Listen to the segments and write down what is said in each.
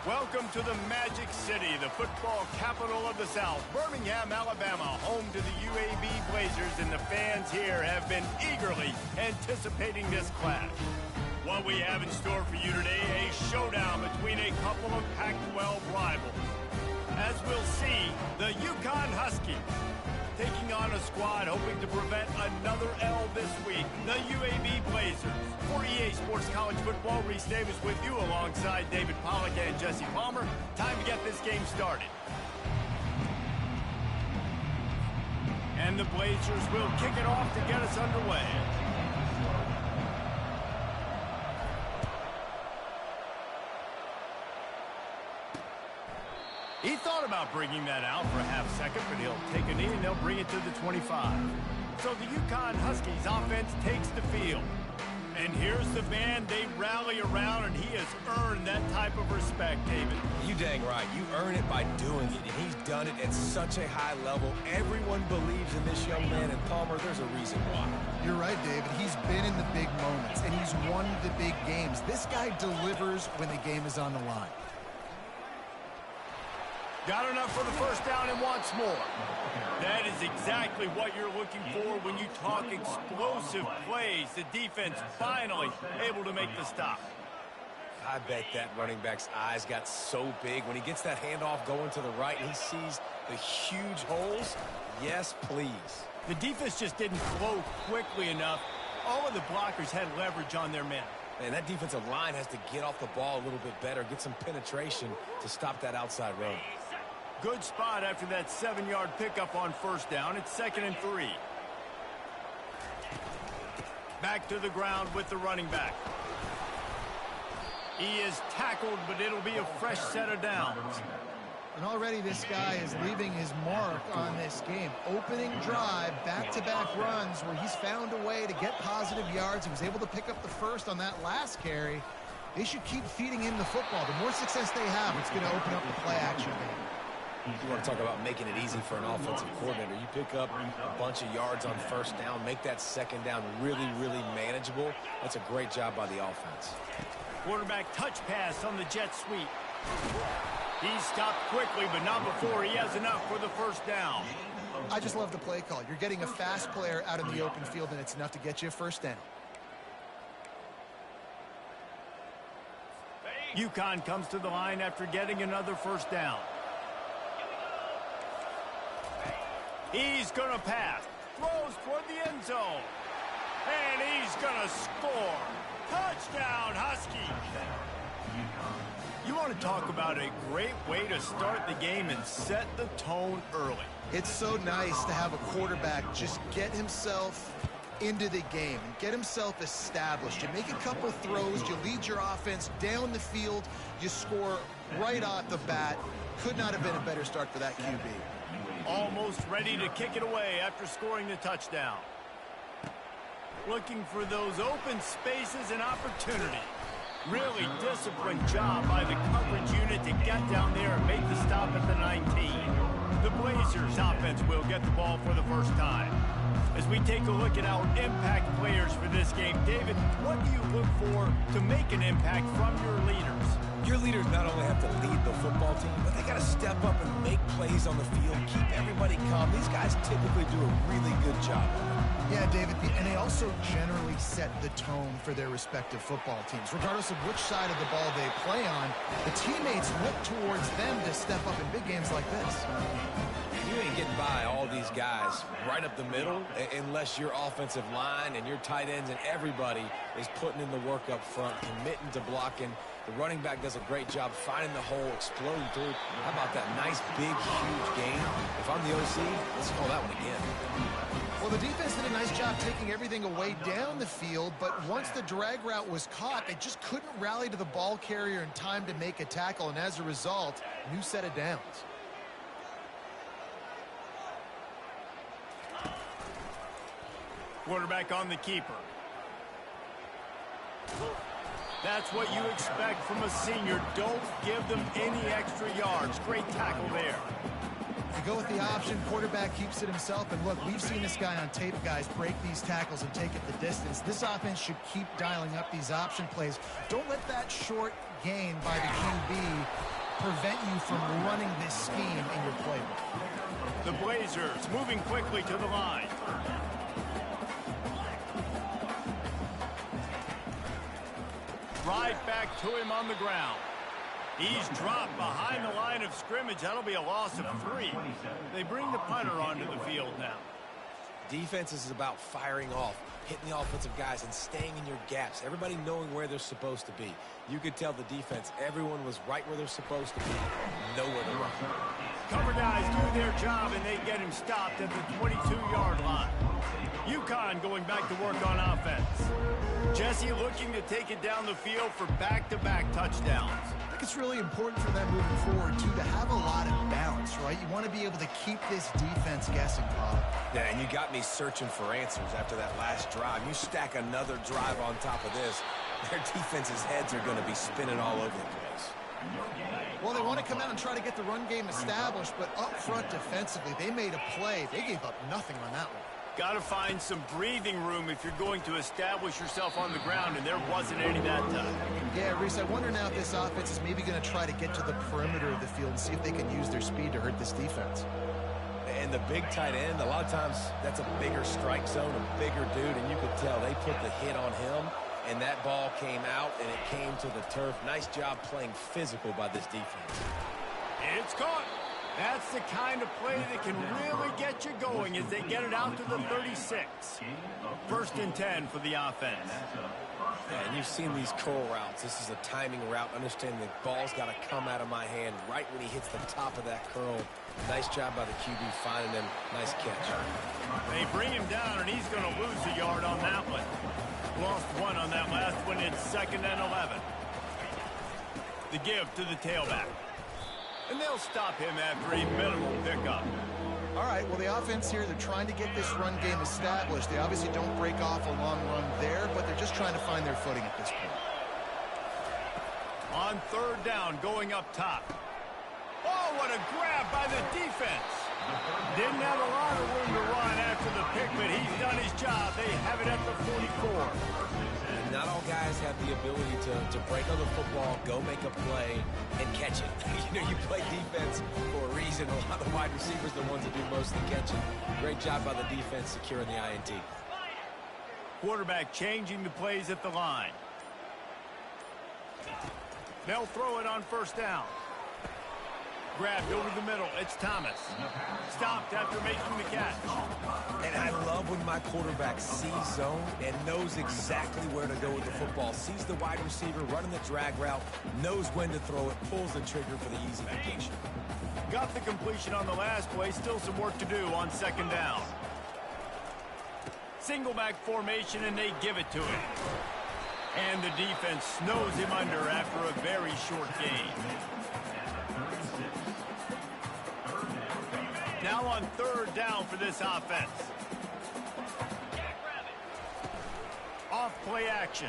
Welcome to the Magic City, the football capital of the South, Birmingham, Alabama, home to the UAB Blazers, and the fans here have been eagerly anticipating this clash. What we have in store for you today, a showdown between a couple of Pac-12 rivals. As we'll see, the UCONN Huskies taking on a squad hoping to prevent another L this week, the UAB Blazers. For EA Sports College Football, Reese Davis with you alongside David Pollack and Jesse Palmer. Time to get this game started. And the Blazers will kick it off to get us underway. He thought about bringing that out for a half second, but he'll take a knee and they'll bring it to the 25. So the UConn Huskies offense takes the field. And here's the man they rally around, and he has earned that type of respect, David. You dang right. You earn it by doing it, and he's done it at such a high level. Everyone believes in this young man, and Palmer, there's a reason why. You're right, David. He's been in the big moments, and he's won the big games. This guy delivers when the game is on the line. Got enough for the first down and wants more. That is exactly what you're looking for when you talk explosive plays. The defense finally able to make the stop. I bet that running back's eyes got so big when he gets that handoff going to the right and he sees the huge holes. Yes, please. The defense just didn't flow quickly enough. All of the blockers had leverage on their men. Man, that defensive line has to get off the ball a little bit better, get some penetration to stop that outside run. Good spot after that 7-yard pickup on first down. It's 2nd and 3. Back to the ground with the running back. He is tackled, but it'll be a fresh set of downs. And already this guy is leaving his mark on this game. Opening drive, back-to-back runs where he's found a way to get positive yards. He was able to pick up the first on that last carry. They should keep feeding him the football. The more success they have, it's going to open up the play-action game. You want to talk about making it easy for an offensive coordinator. You pick up a bunch of yards on first down, make that second down really, really manageable. That's a great job by the offense. Quarterback touch pass on the jet sweep. He stopped quickly, but not before he has enough for the first down. I just love the play call. You're getting a fast player out in the open field, and it's enough to get you a first down. UConn comes to the line after getting another first down. He's going to pass. Throws toward the end zone. And he's going to score. Touchdown, Huskies. You want to talk about a great way to start the game and set the tone early. It's so nice to have a quarterback just get himself into the game and get himself established. You make a couple throws, you lead your offense down the field, you score right off the bat. Could not have been a better start for that QB. Almost ready to kick it away after scoring the touchdown. Looking for those open spaces and opportunity. Really disciplined job by the coverage unit to get down there and make the stop at the 19. The Blazers offense will get the ball for the first time. As we take a look at our impact players for this game, David, what do you look for to make an impact from your leaders? Your leaders not only have to lead the football team, but they got to step up and make plays on the field, keep everybody calm. These guys typically do a really good job. Yeah, David, and they also generally set the tone for their respective football teams. Regardless of which side of the ball they play on, the teammates look towards them to step up in big games like this. You ain't getting by all these guys right up the middle unless your offensive line and your tight ends and everybody is putting in the work up front, committing to blocking. The running back does a great job finding the hole, exploding through. How about that nice, big, huge gain? If I'm the OC, let's call that one again. Well, the defense did a nice job taking everything away down the field, but once the drag route was caught, they just couldn't rally to the ball carrier in time to make a tackle, and as a result, new set of downs. Quarterback on the keeper. That's what you expect from a senior. Don't give them any extra yards. Great tackle there. They go with the option. Quarterback keeps it himself. And look, we've seen this guy on tape, guys, break these tackles and take it the distance. This offense should keep dialing up these option plays. Don't let that short gain by the QB prevent you from running this scheme in your playbook. The Blazers moving quickly to the line. Right back to him on the ground. He's dropped behind the line of scrimmage. That'll be a loss of 3. They bring the punter onto the field now. Defense is about firing off, hitting the offensive guys, and staying in your gaps. Everybody knowing where they're supposed to be. You could tell the defense, everyone was right where they're supposed to be, nowhere to run. Cover guys do their job, and they get him stopped at the 22-yard line. UConn going back to work on offense. Jesse looking to take it down the field for back-to-back touchdowns. I think it's really important for them moving forward, too, to have a lot of balance, right? You want to be able to keep this defense guessing, Bob. Yeah, and you got me searching for answers after that last drive. You stack another drive on top of this, their defense's heads are going to be spinning all over the place. Well, they want to come out and try to get the run game established, but up front defensively, they made a play. They gave up nothing on that one. Got to find some breathing room if you're going to establish yourself on the ground, and there wasn't any that time. Yeah, Reese, I wonder now if this offense is maybe going to try to get to the perimeter of the field and see if they can use their speed to hurt this defense. And the big tight end, a lot of times that's a bigger strike zone, a bigger dude, and you could tell they put the hit on him, and that ball came out, and it came to the turf. Nice job playing physical by this defense. It's caught. That's the kind of play that can really get you going as they get it out to the 36. 1st and 10 for the offense. Yeah, and you've seen these curl routes. This is a timing route. Understand the ball's got to come out of my hand right when he hits the top of that curl. Nice job by the QB finding him. Nice catch. They bring him down, and he's going to lose a yard on that one. Lost 1 on that last one. It's 2nd and 11. The give to the tailback. And they'll stop him after a minimal pickup. All right, well, the offense here, they're trying to get this run game established. They obviously don't break off a long run there, but they're just trying to find their footing at this point. On 3rd down, going up top. Oh, what a grab by the defense. Didn't have a lot of room to run after the pick, but he's done his job. They have it at the 44. Not all guys have the ability to break on the football, go make a play, and catch it. You play defense for a reason. A lot of wide receivers are the ones that do most of the catching. Great job by the defense securing the INT. Quarterback changing the plays at the line. They'll throw it on 1st down. Grabbed over the middle. It's Thomas. Stopped after making the catch. And I love when my quarterback sees zone and knows exactly where to go with the football. Sees the wide receiver running the drag route, knows when to throw it, pulls the trigger for the easy completion. Got the completion on the last play. Still some work to do on 2nd down. Single back formation, and they give it to him. And the defense snows him under after a very short gain. Now on 3rd down for this offense. Off play action.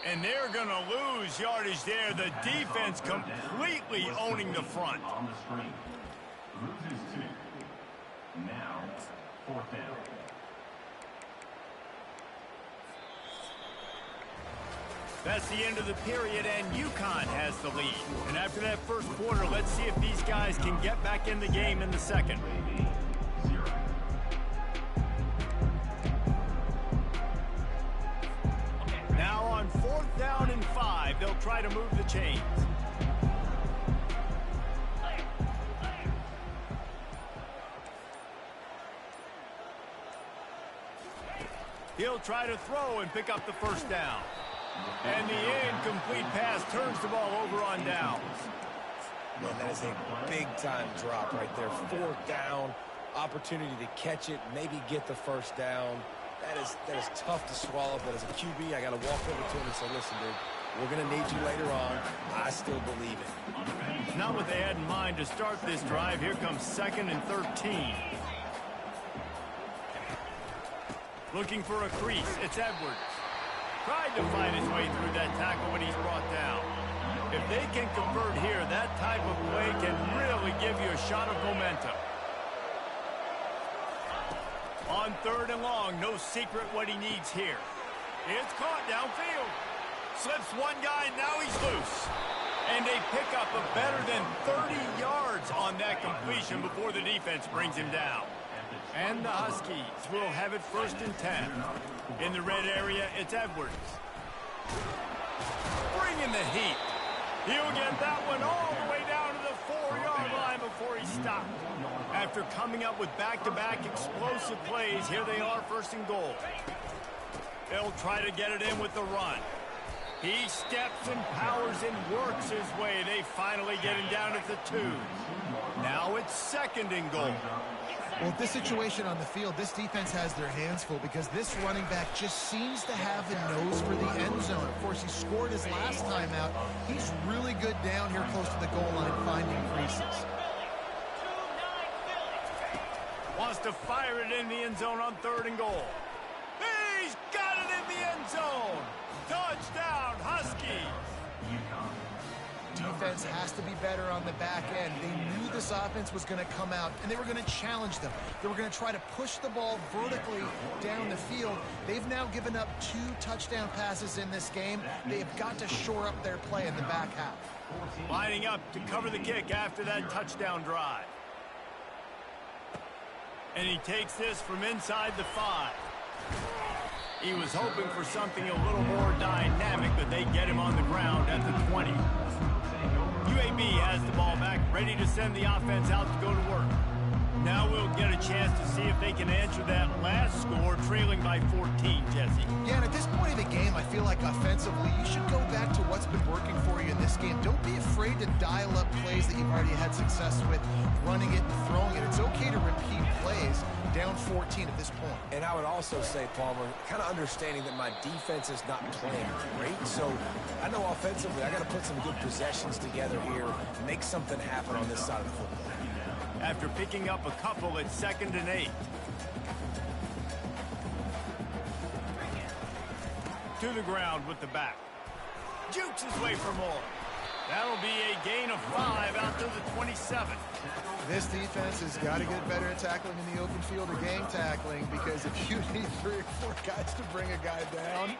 And they're going to lose yardage there. The defense completely owning the front. On the screen. Loses 2. Now, 4th down. That's the end of the period, and UConn has the lead. And after that first quarter, let's see if these guys can get back in the game in the second. Now on 4th down and 5, they'll try to move the chains. He'll try to throw and pick up the 1st down. And the incomplete pass turns the ball over on downs. Man, that is a big-time drop right there. 4th down, opportunity to catch it, maybe get the 1st down. That is tough to swallow, but as a QB, I got to walk over to him and say, listen, dude, we're going to need you later on. I still believe it. Not what they had in mind to start this drive. Here comes 2nd and 13. Looking for a crease. It's Edwards. Tried to find his way through that tackle when he's brought down. If they can convert here, that type of play can really give you a shot of momentum. On 3rd and long, no secret what he needs here. It's caught downfield. Slips one guy, now he's loose. And a pickup of better than 30 yards on that completion before the defense brings him down. And the Huskies will have it 1st and 10. In the red area, it's Edwards. Bringing the heat. He'll get that one all the way down to the 4-yard line before he stopped. After coming up with back-to-back explosive plays, here they are 1st and goal. They'll try to get it in with the run. He steps and powers and works his way. They finally get him down at the 2. Now it's 2nd and goal. Well, with this situation on the field, this defense has their hands full because this running back just seems to have a nose for the end zone. Of course, he scored his last time out. He's really good down here close to the goal line finding creases. Wants to fire it in the end zone on 3rd and goal. He's got it in the end zone. Touchdown, Huskies. Defense has to be better on the back end. They knew this offense was going to come out, and they were going to challenge them. They were going to try to push the ball vertically down the field. They've now given up 2 touchdown passes in this game. They've got to shore up their play in the back half. Lining up to cover the kick after that touchdown drive. And he takes this from inside the 5. He was hoping for something a little more dynamic, but they get him on the ground at the 20. UAB has the ball back, ready to send the offense out to go to work. Now we'll get a chance to see if they can answer that last score, trailing by 14, Jesse. Yeah, and at this point of the game, I feel like offensively, you should go back to what's been working for you in this game. Don't be afraid to dial up plays that you've already had success with, running it and throwing it. It's okay to repeat plays down 14 at this point. And I would also say, Palmer, kind of understanding that my defense is not playing great, so I know offensively I got to put some good possessions together here, make something happen on this side of the football. After picking up a couple at 2nd and 8. To the ground with the back. Jukes his way for more. That'll be a gain of 5 out to the 27. This defense has got to get better at tackling in the open field or gang tackling, because if you need 3 or 4 guys to bring a guy down,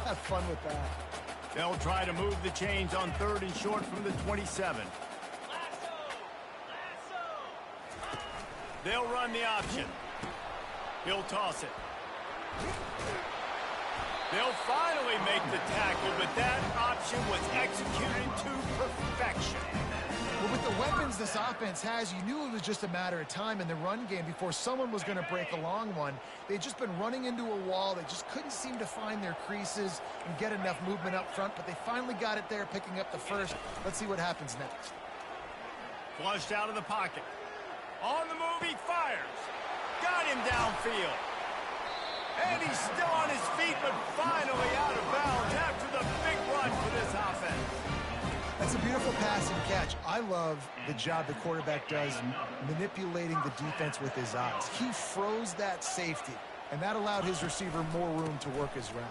have fun with that. They'll try to move the chains on 3rd and short from the 27. They'll run the option. He'll toss it. They'll finally make the tackle, but that option was executed to perfection. Well, with the weapons this offense has, you knew it was just a matter of time in the run game before someone was going to break a long one. They'd just been running into a wall. They just couldn't seem to find their creases and get enough movement up front, but they finally got it there, picking up the first. Let's see what happens next. Flushed out of the pocket. On the move, he fires. Got him downfield. And he's still on his feet, but finally out of bounds after the big run for this offense. That's a beautiful pass and catch. I love the job the quarterback does manipulating the defense with his eyes. He froze that safety, and that allowed his receiver more room to work his route.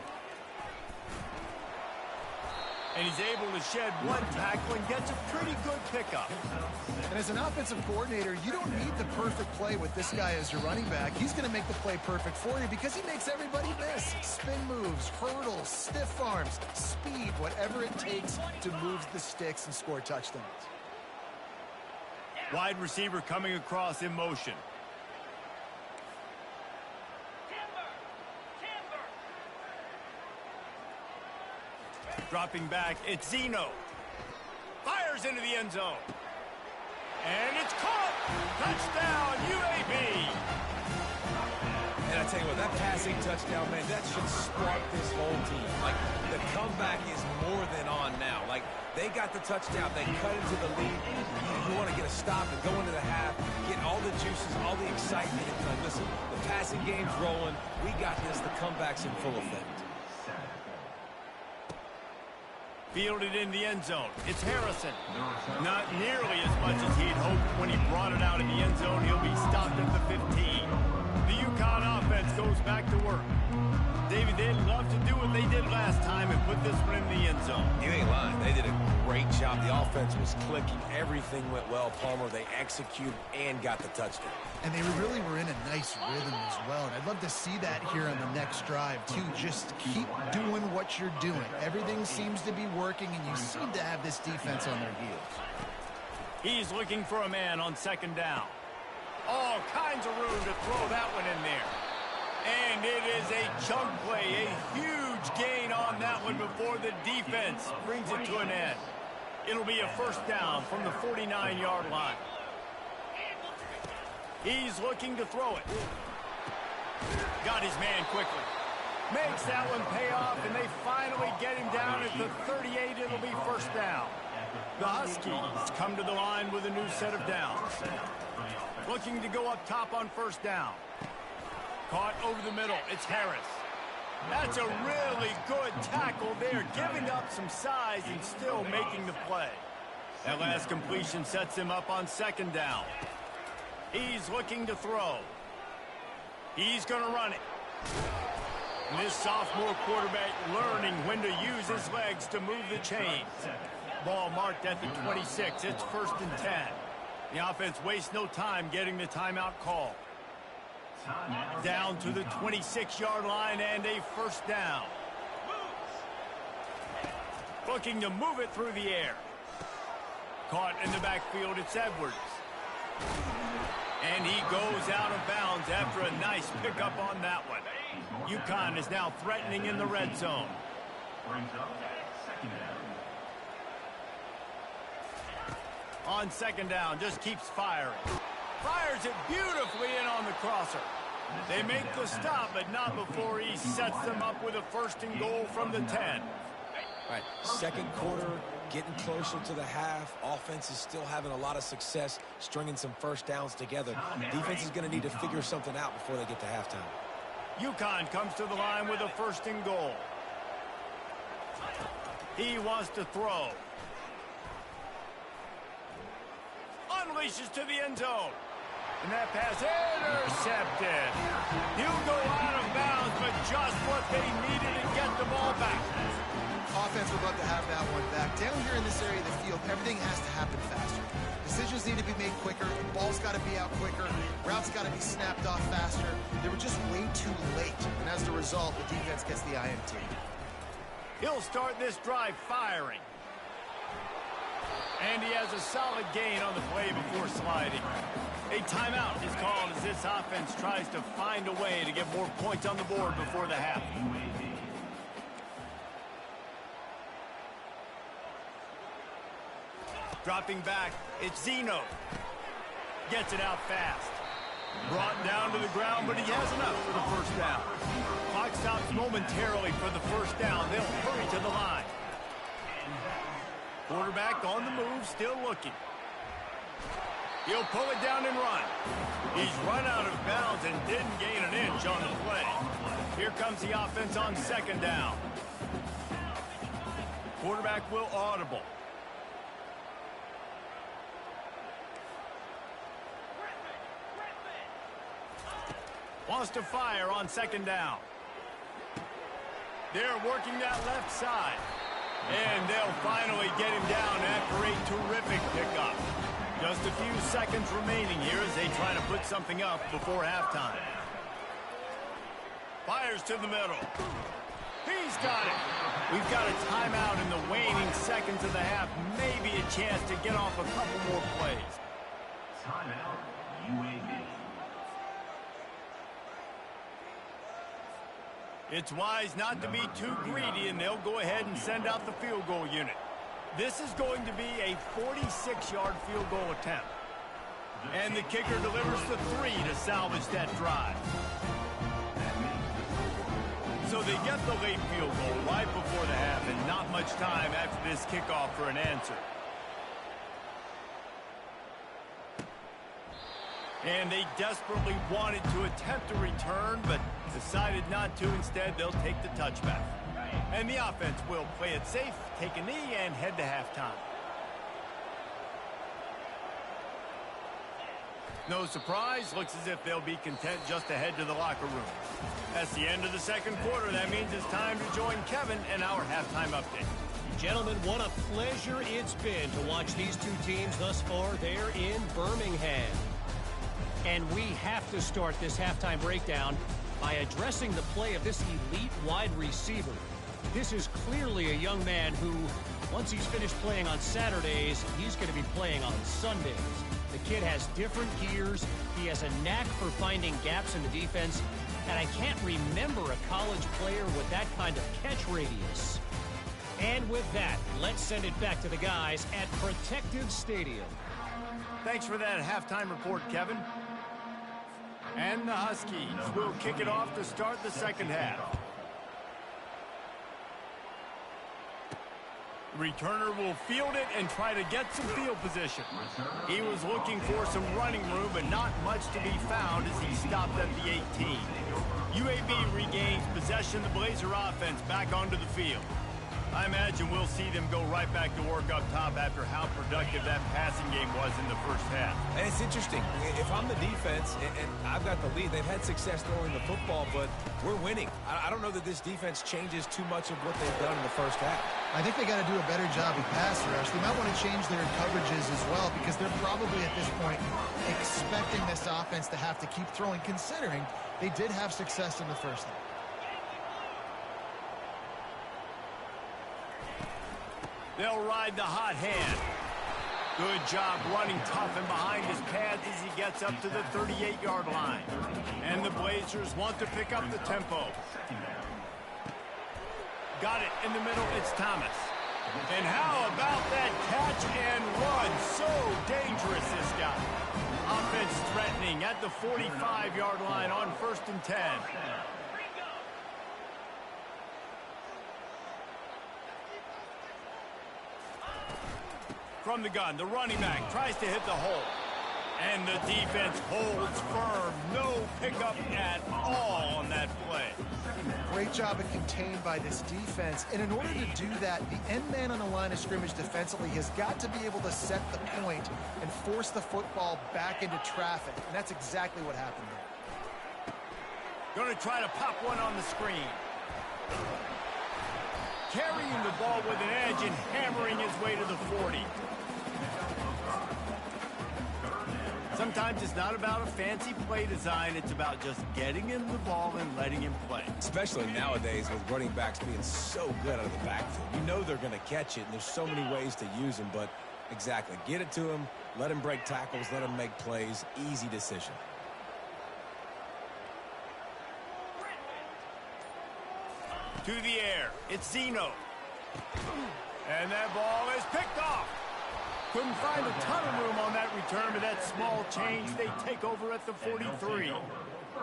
And he's able to shed one tackle and gets a pretty good pickup. And as an offensive coordinator, you don't need the perfect play with this guy as your running back. He's going to make the play perfect for you because he makes everybody miss. Spin moves, hurdles, stiff arms, speed, whatever it takes to move the sticks and score touchdowns. Wide receiver coming across in motion. Dropping back, it's Zeno. Fires into the end zone. And it's caught. Touchdown, UAB. And I tell you what, that passing touchdown, man, that should spark this whole team. Like, the comeback is more than on now. Like, they got the touchdown. They cut into the lead. You want to get a stop and go into the half, get all the juices, all the excitement. And like, listen, the passing game's rolling. We got this. The comeback's in full effect. Fielded in the end zone. It's Harrison. Not nearly as much as he'd hoped when he brought it out in the end zone. He'll be stopped at the 15. The UConn offense goes back to work. David, they'd love to do what they did last time and put this one in the end zone. You ain't lying. They did a great job The offense was clicking. Everything went well, Palmer. They executed and got the touchdown. And they really were in a nice rhythm as well. And I'd love to see that here on the next drive, too. Just keep doing what you're doing. Everything seems to be working, and you seem to have this defense on their heels. He's looking for a man on second down. All kinds of room to throw that one in there. And it is a chunk play, a huge gain on that one before the defense brings it to an end. It'll be a first down from the 49-yard line. He's looking to throw it. Got his man quickly. Makes that one pay off, and they finally get him down at the 38. It'll be first down. The Huskies come to the line with a new set of downs. Looking to go up top on first down. Caught over the middle. It's Harris. That's a really good tackle there, giving up some size and still making the play. That last completion sets him up on second down. He's looking to throw. He's going to run it. And this sophomore quarterback learning when to use his legs to move the chains. Ball marked at the 26. It's first and 10. The offense wastes no time getting the timeout call. Down to the 26-yard line and a first down. Looking to move it through the air. Caught in the backfield, it's Edwards. And he goes out of bounds after a nice pickup on that one. UConn is now threatening in the red zone. On second down, just keeps firing. Fires it beautifully in on the crosser. They make the stop, but not before he sets them up with a first and goal from the 10. All right, second quarter, getting closer to the half. Offense is still having a lot of success stringing some first downs together. Defense is going to need to figure something out before they get to halftime. UConn comes to the line with a first and goal. He wants to throw. Unleashes to the end zone. And that pass intercepted. He'll go out of bounds, but just what they needed to get the ball back. Offense would love to have that one back. Down here in this area of the field, everything has to happen faster. Decisions need to be made quicker. The ball's got to be out quicker. Routes got to be snapped off faster. They were just way too late. And as a result, the defense gets the INT. He'll start this drive firing. And he has a solid gain on the play before sliding. A timeout is called as this offense tries to find a way to get more points on the board before the half. Dropping back, it's Zeno. Gets it out fast. Brought down to the ground, but he has enough for the first down. Clock stops momentarily for the first down. They'll hurry to the line. Quarterback on the move, still looking. He'll pull it down and run. He's run out of bounds and didn't gain an inch on the play. Here comes the offense on second down. Quarterback will audible. Wants to fire on second down. They're working that left side. And they'll finally get him down after a terrific pickup. Just a few seconds remaining here as they try to put something up before halftime. Fires to the middle. He's got it. We've got a timeout in the waning seconds of the half. Maybe a chance to get off a couple more plays. Timeout, UAB. It's wise not to be too greedy, and they'll go ahead and send out the field goal unit. This is going to be a 46-yard field goal attempt. And the kicker delivers the 3 to salvage that drive. So they get the late field goal right before the half, and not much time after this kickoff for an answer. And they desperately wanted to attempt a return, but decided not to. Instead, they'll take the touchback. And the offense will play it safe, take a knee, and head to halftime. No surprise, looks as if they'll be content just to head to the locker room. That's the end of the second quarter. That means it's time to join Kevin and our halftime update. Gentlemen, what a pleasure it's been to watch these two teams thus far. They're in Birmingham. And we have to start this halftime breakdown by addressing the play of this elite wide receiver. This is clearly a young man who, once he's finished playing on Saturdays, he's going to be playing on Sundays. The kid has different gears. He has a knack for finding gaps in the defense. And I can't remember a college player with that kind of catch radius. And with that, let's send it back to the guys at Protective Stadium. Thanks for that halftime report, Kevin. And the Huskies will kick it off to start the second half. The returner will field it and try to get some field position. He was looking for some running room, but not much to be found as he stopped at the 18. UAB regains possession of the Blazer offense back onto the field. I imagine we'll see them go right back to work up top after how productive that passing game was in the first half. And it's interesting. If I'm the defense and I've got the lead, they've had success throwing the football, but we're winning. I don't know that this defense changes too much of what they've done in the first half. I think they got to do a better job with pass rush. They might want to change their coverages as well because they're probably at this point expecting this offense to have to keep throwing, considering they did have success in the first half. They'll ride the hot hand. Good job running tough and behind his pads as he gets up to the 38-yard line. And the Blazers want to pick up the tempo. Got it in the middle. It's Thomas. And how about that catch and run? So dangerous, this guy. Offense threatening at the 45-yard line on 1st and 10. From the gun, the running back tries to hit the hole. And the defense holds firm. No pickup at all on that play. Great job of contained by this defense. And in order to do that, the end man on the line of scrimmage defensively has got to be able to set the point and force the football back into traffic. And that's exactly what happened there. Going to try to pop one on the screen. Carrying the ball with an edge and hammering his way to the 40. Sometimes it's not about a fancy play design. It's about just getting him the ball and letting him play. Especially nowadays with running backs being so good out of the backfield. You know they're going to catch it, and there's so many ways to use them. But exactly, get it to him, let him break tackles, let him make plays. Easy decision. To the air, it's Zeno. And that ball is picked off. Couldn't find a ton of room on that return, but that small change, they take over at the 43.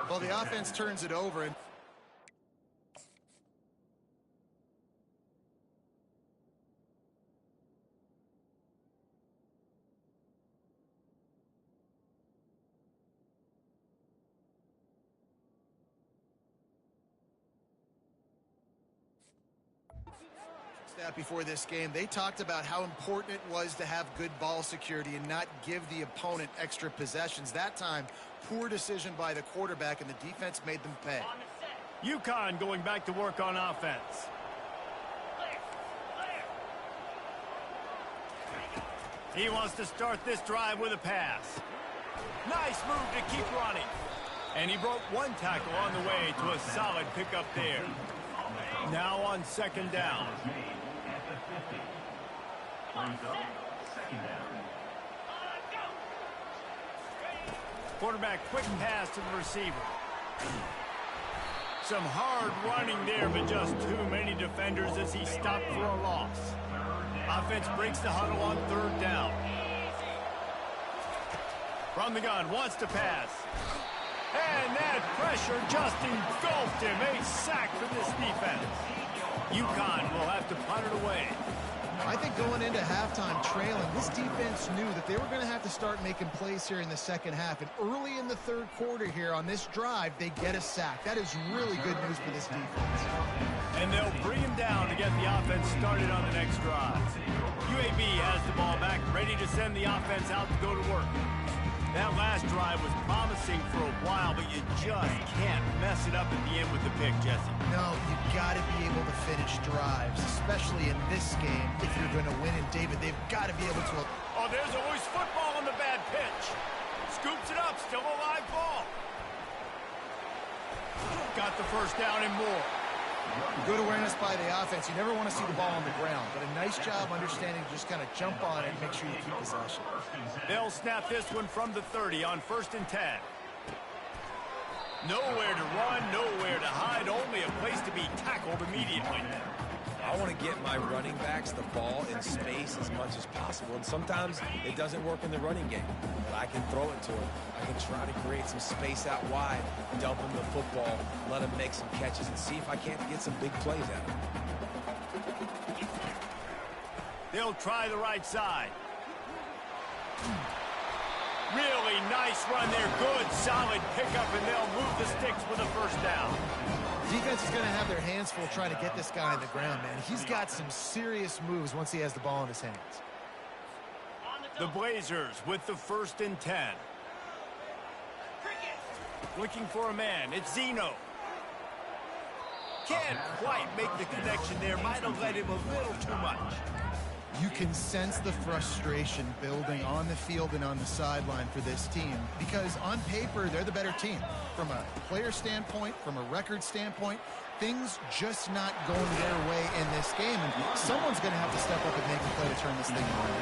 Well, the offense turns it over. And that before this game, they talked about how important it was to have good ball security and not give the opponent extra possessions. That time, poor decision by the quarterback, and the defense made them pay. UConn going back to work on offense. He wants to start this drive with a pass. Nice move to keep running. And he broke one tackle on the way to a solid pickup there. Now on 2nd down. Quarterback quick pass to the receiver. Some hard running there, but just too many defenders as he stopped for a loss. Offense breaks the huddle on 3rd down. From the gun, wants to pass. And that pressure just engulfed him. A sack for this defense. UConn will have to punt it away. I think going into halftime trailing, this defense knew that they were going to have to start making plays here in the second half. And early in the 3rd quarter here on this drive, they get a sack. That is really good news for this defense. And they'll bring him down to get the offense started on the next drive. UAB has the ball back, ready to send the offense out to go to work. That last drive was promising for a while, but you just can't mess it up at the end with the pick, Jesse. No, you got to be able to finish drives, especially in this game. If you're going to win, and David, they've got to be able to. Oh, there's always football on the bad pitch. Scoops it up, still a live ball. Got the first down and more. Good awareness by the offense. You never want to see the ball on the ground, but a nice job understanding to just kind of jump on it and make sure you keep possession. They'll snap this one from the 30 on 1st and 10. Nowhere to run, nowhere to hide, only a place to be tackled immediately. I want to get my running backs the ball in space as much as possible, and sometimes it doesn't work in the running game, but I can throw it to them. I can try to create some space out wide, dump them the football, let them make some catches, and see if I can't get some big plays out of them. They'll try the right side. Really nice run there. Good, solid pickup, and they'll move the sticks with a first down. Defense is going to have their hands full trying to get this guy on the ground, man. He's got some serious moves once he has the ball in his hands. The Blazers with the 1st and 10. Looking for a man. It's Zeno. Can't quite make the connection there. Might have let him a little too much. You can sense the frustration building on the field and on the sideline for this team because on paper, they're the better team. From a player standpoint, from a record standpoint, things just not going their way in this game. And someone's going to have to step up and make a play to turn this thing around.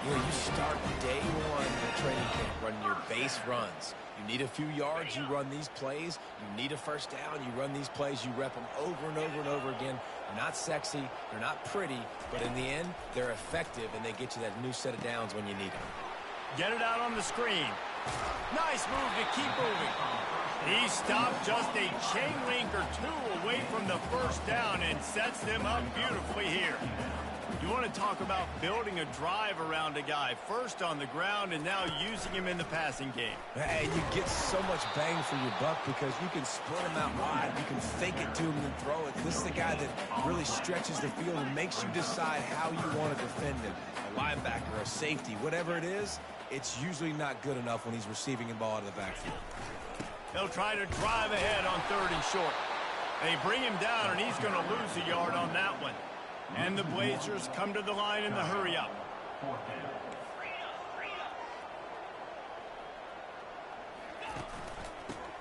You know, you start day one in training camp running your base runs. You need a few yards, you run these plays. You need a first down, you run these plays. You rep them over and over and over again. They're not sexy, they're not pretty, but in the end, they're effective, and they get you that new set of downs when you need them. Get it out on the screen. Nice move to keep moving. He stopped just a chain link or two away from the first down and sets them up beautifully here. You want to talk about building a drive around a guy, first on the ground and now using him in the passing game. Hey, you get so much bang for your buck because you can split him out wide, you can fake it to him and throw it. This is the guy that really stretches the field and makes you decide how you want to defend him. A linebacker, a safety, whatever it is, it's usually not good enough when he's receiving the ball out of the backfield. They'll try to drive ahead on 3rd and short. They bring him down, and he's going to lose a yard on that one. And the Blazers come to the line in the hurry-up.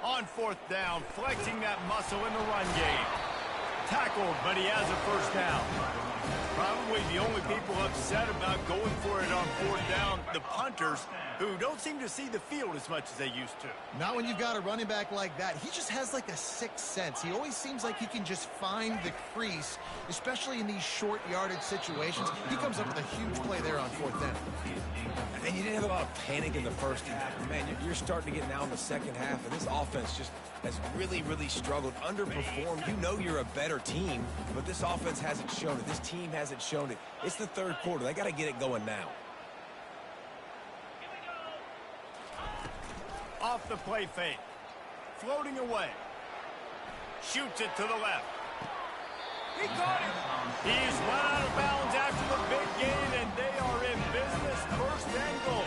On 4th down, flexing that muscle in the run game. Tackled, but he has a first down. Probably the only people upset about going for it on 4th down, the punters, who don't seem to see the field as much as they used to. Not when you've got a running back like that. He just has like a sixth sense. He always seems like he can just find the crease, especially in these short yardage situations. He comes up with a huge play there on 4th down. And you didn't have a lot of panic in the first half. Man, you're starting to get now in the second half, and this offense just has really, really struggled, underperformed. You know you're a better team, but this offense hasn't shown it. This team hasn't shown it. It's the 3rd quarter. They got to get it going now. Off the play fake. Floating away. Shoots it to the left. He caught him. He's run out of bounds after the big gain, and they are in business. 1st and goal.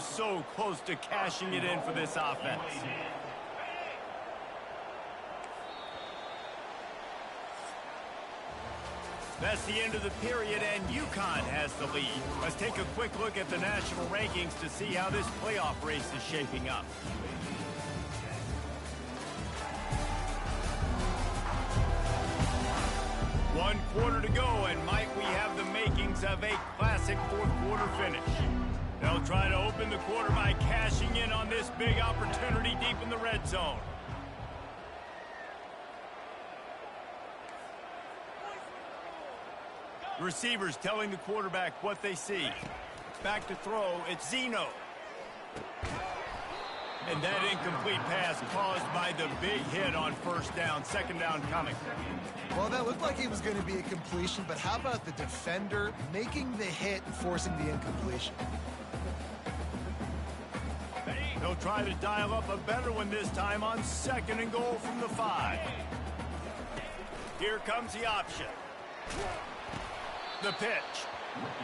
So close to cashing it in for this offense. That's the end of the period, and UConn has the lead. Let's take a quick look at the national rankings to see how this playoff race is shaping up. One quarter to go, and might we have the makings of a classic 4th quarter finish. They'll try to open the quarter by cashing in on this big opportunity deep in the red zone. Receivers telling the quarterback what they see. Back to throw, it's Zeno. And that incomplete pass caused by the big hit on 1st down, 2nd down coming. Well, that looked like it was going to be a completion, but how about the defender making the hit and forcing the incompletion? They'll try to dial up a better one this time on 2nd and goal from the 5. Here comes the option. The pitch.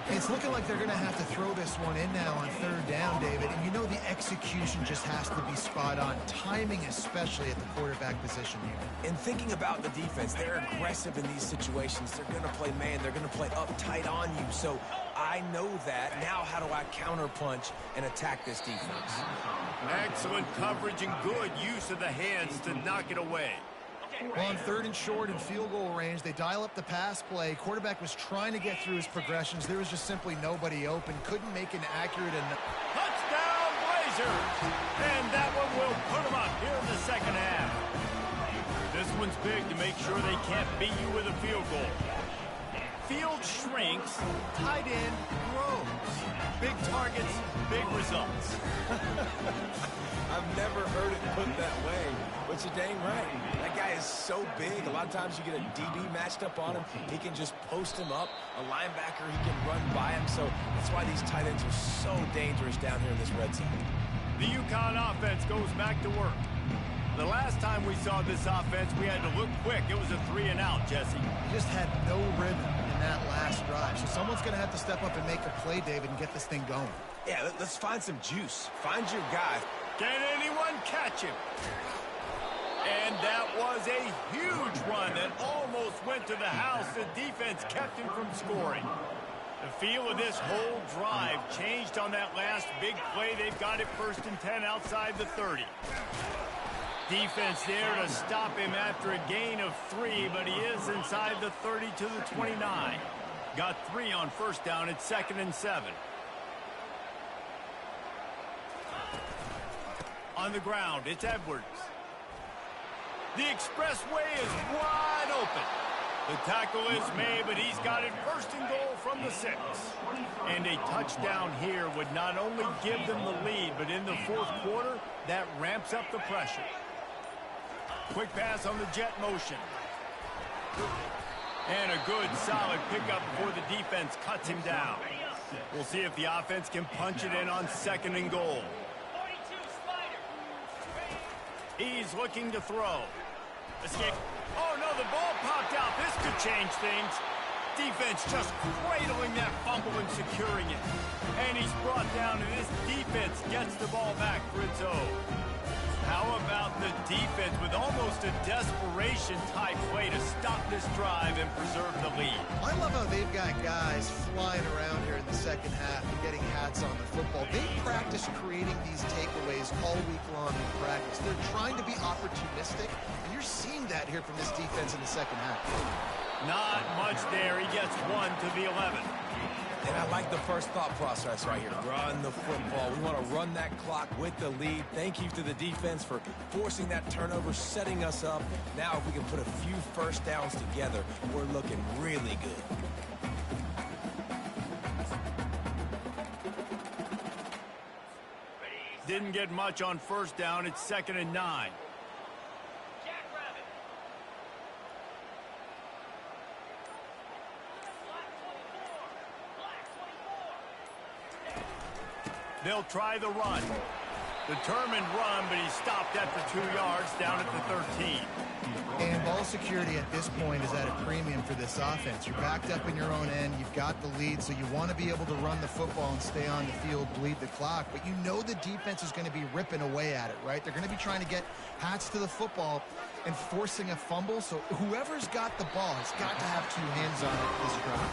It's looking like they're going to have to throw this one in now on third down, David. And you know the execution just has to be spot on. Timing especially at the quarterback position here. And thinking about the defense, they're aggressive in these situations. They're going to play man. They're going to play up tight on you. So I know that. Now how do I counterpunch and attack this defense? Excellent coverage and good use of the hands to knock it away. Well, on third and short and field goal range, they dial up the pass play. Quarterback was trying to get through his progressions. There was just simply nobody open. Couldn't make an accurate enough. Touchdown, Blazers! And that one will put them up here in the second half. This one's big to make sure they can't beat you with a field goal. Field shrinks, tight end grows. Big targets, big results. I've never heard it put that way, but you're dang right. That guy is so big. A lot of times you get a DB matched up on him. He can just post him up. A linebacker, he can run by him. So that's why these tight ends are so dangerous down here in this red zone. The UConn offense goes back to work. The last time we saw this offense, we had to look quick. It was a 3-and-out, Jesse. Just had no rhythm in that last drive. So someone's going to have to step up and make a play, David, and get this thing going. Yeah, let's find some juice. Find your guy. Can anyone catch him? And that was a huge run that almost went to the house. The defense kept him from scoring. The feel of this whole drive changed on that last big play. They've got it 1st and 10 outside the 30. Defense there to stop him after a gain of 3, but he is inside the 30 to the 29. Got 3 on first down at 2nd and 7. On the ground, it's Edwards. The expressway is wide open. The tackle is made, but he's got it 1st and goal from the 6. And a touchdown here would not only give them the lead, but in the 4th quarter, that ramps up the pressure. Quick pass on the jet motion. And a good, solid pickup before the defense cuts him down. We'll see if the offense can punch it in on 2nd and goal. He's looking to throw. Escape. Oh, no, the ball popped out. This could change things. Defense just cradling that fumble and securing it. And he's brought down, and this defense gets the ball back for its own. How about the defense with almost a desperation-type play to stop this drive and preserve the lead? I love how they've got guys flying around here in the second half and getting hats on the football. They practice creating these takeaways all week long in practice. They're trying to be opportunistic, and you're seeing that here from this defense in the second half. Not much there. He gets 1 to the 11. And I like the first thought process right here. Run the football. We want to run that clock with the lead. Thank you to the defense for forcing that turnover, setting us up. Now if we can put a few first downs together, we're looking really good. Didn't get much on first down. It's 2nd and 9. They'll try the run. Determined run, but he stopped after 2 yards down at the 13. And ball security at this point is at a premium for this offense. You're backed up in your own end. You've got the lead, so you want to be able to run the football and stay on the field, bleed the clock. But you know the defense is going to be ripping away at it, right? They're going to be trying to get hats to the football and forcing a fumble. So whoever's got the ball has got to have 2 hands on it this drive.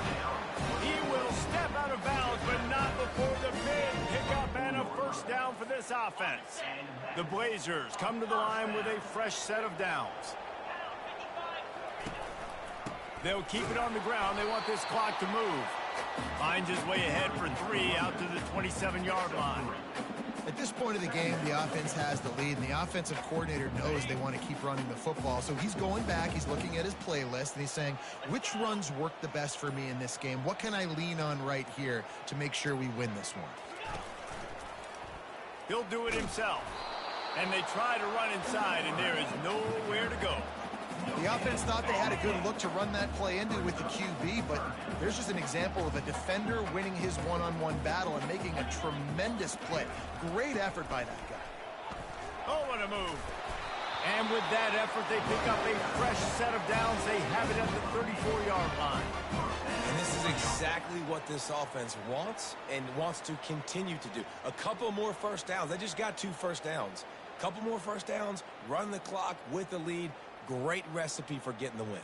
He will step out of bounds, but not before the big pickup and a first down for this offense. The Blazers come to the line with a fresh set of downs. They'll keep it on the ground. They want this clock to move. Finds his way ahead for 3 out to the 27-yard line. At this point of the game, the offense has the lead, and the offensive coordinator knows they want to keep running the football. So he's going back, he's looking at his playlist, and he's saying, which runs work the best for me in this game? What can I lean on right here to make sure we win this one? He'll do it himself. And they try to run inside, and there is nowhere to go. The offense thought they had a good look to run that play into with the QB, but there's just an example of a defender winning his one-on-one battle and making a tremendous play. Great effort by that guy. Oh, what a move. And with that effort, they pick up a fresh set of downs. They have it at the 34-yard line. And this is exactly what this offense wants and wants to continue to do. A couple more first downs. They just got 2 first downs. A couple more first downs, run the clock with the lead. Great recipe for getting the win.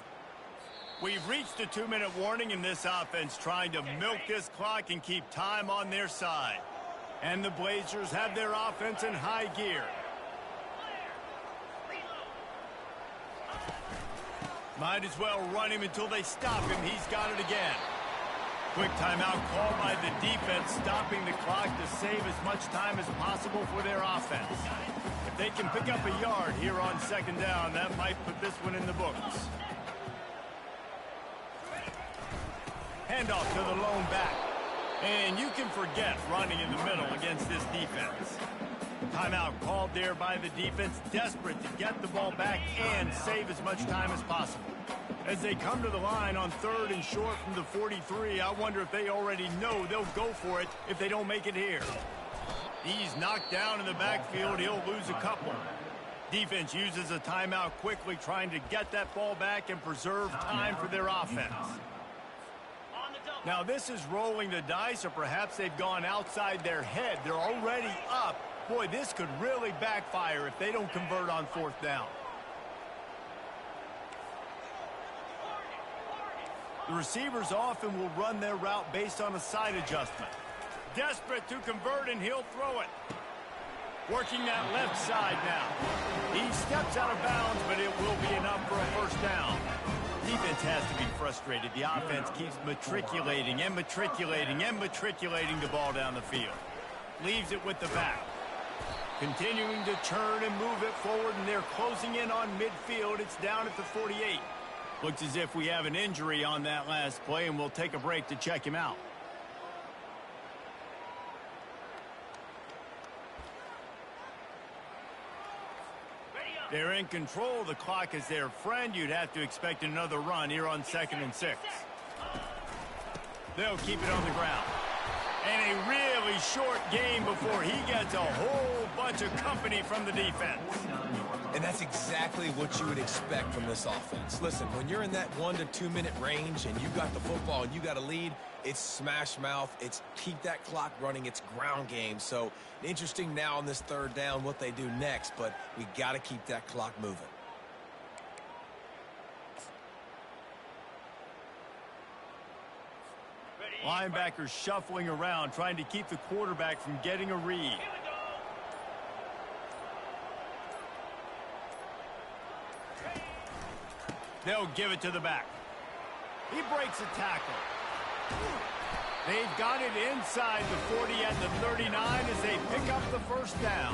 We've reached a 2-minute warning in this offense, trying to milk this clock and keep time on their side. And the Blazers have their offense in high gear. Might as well run him until they stop him. He's got it again. Quick timeout called by the defense, stopping the clock to save as much time as possible for their offense. If they can pick up a yard here on 2nd down, that might put this one in the books. Handoff to the lone back. And you can forget running in the middle against this defense. Timeout called there by the defense, desperate to get the ball back and save as much time as possible. As they come to the line on 3rd and short from the 43, I wonder if they already know they'll go for it if they don't make it here. He's knocked down in the backfield. He'll lose a couple. Defense uses a timeout quickly, trying to get that ball back and preserve time for their offense. Now, this is rolling the dice, or perhaps they've gone outside their head. They're already up. Boy, this could really backfire if they don't convert on 4th down. The receivers often will run their route based on a side adjustment. Desperate to convert, and he'll throw it. Working that left side now. He steps out of bounds, but it will be enough for a first down. Defense has to be frustrated. The offense keeps matriculating and matriculating and matriculating the ball down the field. Leaves it with the back. Continuing to turn and move it forward, and they're closing in on midfield. It's down at the 48. Looks as if we have an injury on that last play, and we'll take a break to check him out. They're in control. The clock is their friend. You'd have to expect another run here on 2nd and 6. They'll keep it on the ground. And a really short game before he gets a whole bunch of company from the defense. And that's exactly what you would expect from this offense. Listen, when you're in that 1 to 2 minute range and you got the football and you got a lead, it's smash mouth. It's keep that clock running. It's ground game. So interesting now on this 3rd down what they do next, but we got to keep that clock moving. Linebackers shuffling around, trying to keep the quarterback from getting a read. They'll give it to the back. He breaks a tackle. They've got it inside the 40 at the 39 as they pick up the first down.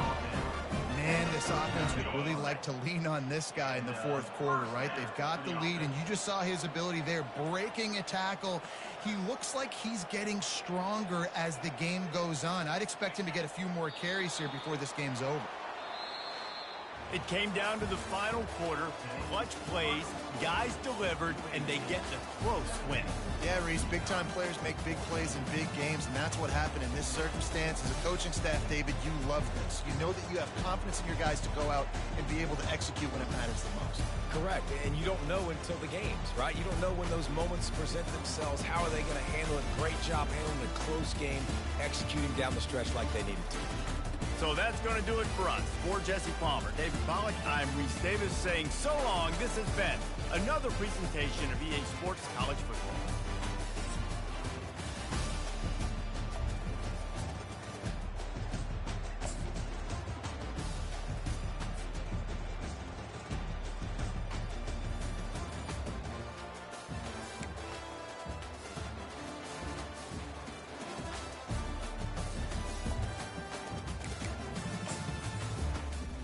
Man, this offense would really like to lean on this guy in the 4th quarter, right? They've got the lead, and you just saw his ability there, breaking a tackle. He looks like he's getting stronger as the game goes on. I'd expect him to get a few more carries here before this game's over. It came down to the final quarter. Clutch plays, guys delivered, and they get the close win. Yeah, Reese, big-time players make big plays in big games, and that's what happened in this circumstance. As a coaching staff, David, you love this. You know that you have confidence in your guys to go out and be able to execute when it matters the most. Correct, and you don't know until the games, right? You don't know when those moments present themselves. How are they going to handle it? Great job handling a close game, executing down the stretch like they needed to. So that's going to do it for us. For Jesse Palmer, David Pollack, I'm Reese Davis saying so long. This has been another presentation of EA Sports College Football.